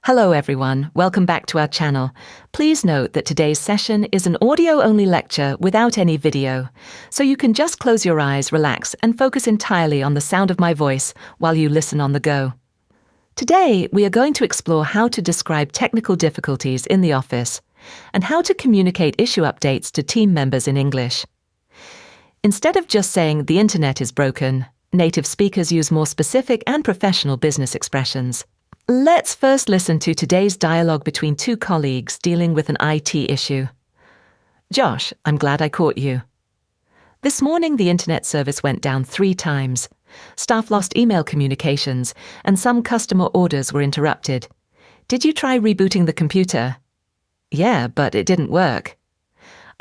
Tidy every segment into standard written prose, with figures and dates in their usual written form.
Hello everyone, welcome back to our channel. Please note that today's session is an audio-only lecture without any video, so you can just close your eyes, relax, and focus entirely on the sound of my voice while you listen on the go. Today, we are going to explore how to describe technical difficulties in the office and how to communicate issue updates to team members in English. Instead of just saying the internet is broken, native speakers use more specific and professional business expressions. Let's first listen to today's dialogue between two colleagues dealing with an IT issue. Josh, I'm glad I caught you. This morning the internet service went down 3 times. Staff lost email communications and some customer orders were interrupted. Did you try rebooting the computer? Yeah, but it didn't work.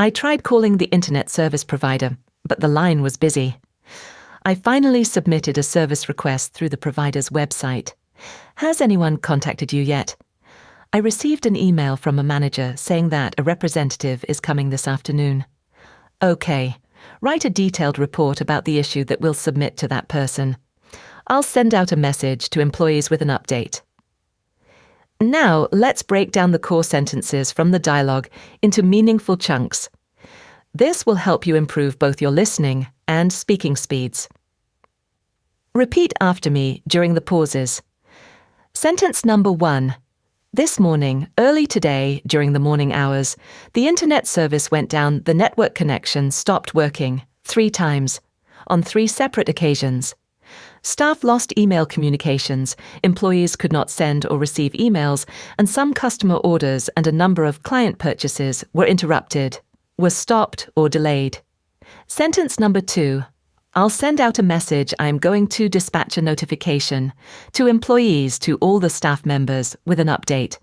I tried calling the internet service provider, but the line was busy. I finally submitted a service request through the provider's website. Has anyone contacted you yet? I received an email from a manager saying that a representative is coming this afternoon. Okay, write a detailed report about the issue that we'll submit to that person. I'll send out a message to employees with an update. Now, let's break down the core sentences from the dialogue into meaningful chunks. This will help you improve both your listening and speaking speeds. Repeat after me during the pauses. Sentence number 1. This morning, early today, during the morning hours, the internet service went down. The network connection stopped working 3 times, on 3 separate occasions. Staff lost email communications, employees could not send or receive emails, and some customer orders and a number of client purchases were interrupted, were stopped or delayed. Sentence number 2. I'll send out a message. I'm going to dispatch a notification to employees, to all the staff members, with an update,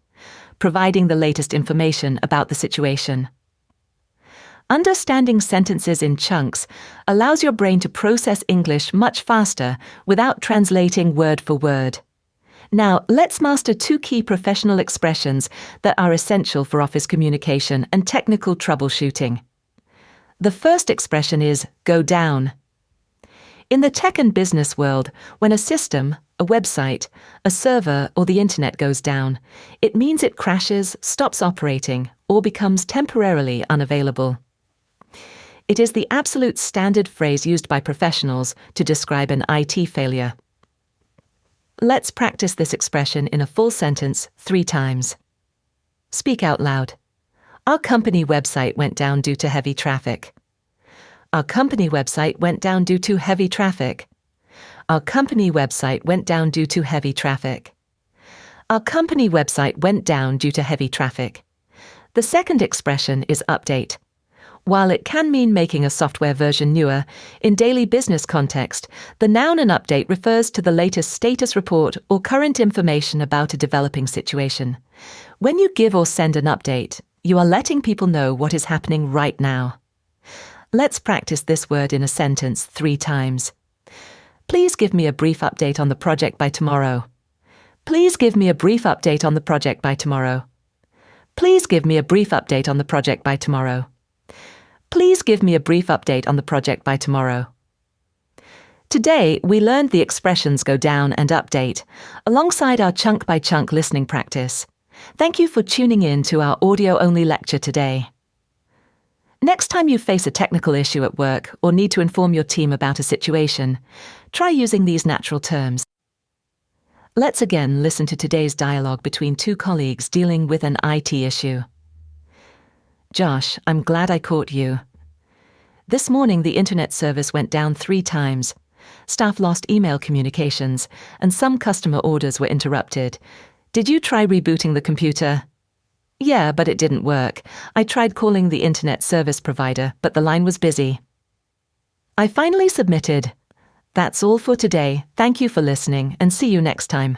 providing the latest information about the situation. Understanding sentences in chunks allows your brain to process English much faster without translating word for word. Now, let's master 2 key professional expressions that are essential for office communication and technical troubleshooting. The first expression is go down. In the tech and business world, when a system, a website, a server, or the internet goes down, it means it crashes, stops operating, or becomes temporarily unavailable. It is the absolute standard phrase used by professionals to describe an IT failure. Let's practice this expression in a full sentence 3 times. Speak out loud. Our company website went down due to heavy traffic. Our company website went down due to heavy traffic. Our company website went down due to heavy traffic. Our company website went down due to heavy traffic. The second expression is update. While it can mean making a software version newer, in daily business context, the noun an update refers to the latest status report or current information about a developing situation. When you give or send an update, you are letting people know what is happening right now. Let's practice this word in a sentence 3 times. Please give me a brief update on the project by tomorrow. Please give me a brief update on the project by tomorrow. Please give me a brief update on the project by tomorrow. Please give me a brief update on the project by tomorrow. Today, we learned the expressions go down and update, alongside our chunk-by-chunk listening practice. Thank you for tuning in to our audio-only lecture today. Next time you face a technical issue at work or need to inform your team about a situation, try using these natural terms. Let's again listen to today's dialogue between 2 colleagues dealing with an IT issue. Josh, I'm glad I caught you. This morning the internet service went down 3 times. Staff lost email communications and some customer orders were interrupted. Did you try rebooting the computer? Yeah, but it didn't work. I tried calling the internet service provider, but the line was busy. I finally submitted. That's all for today. Thank you for listening and see you next time.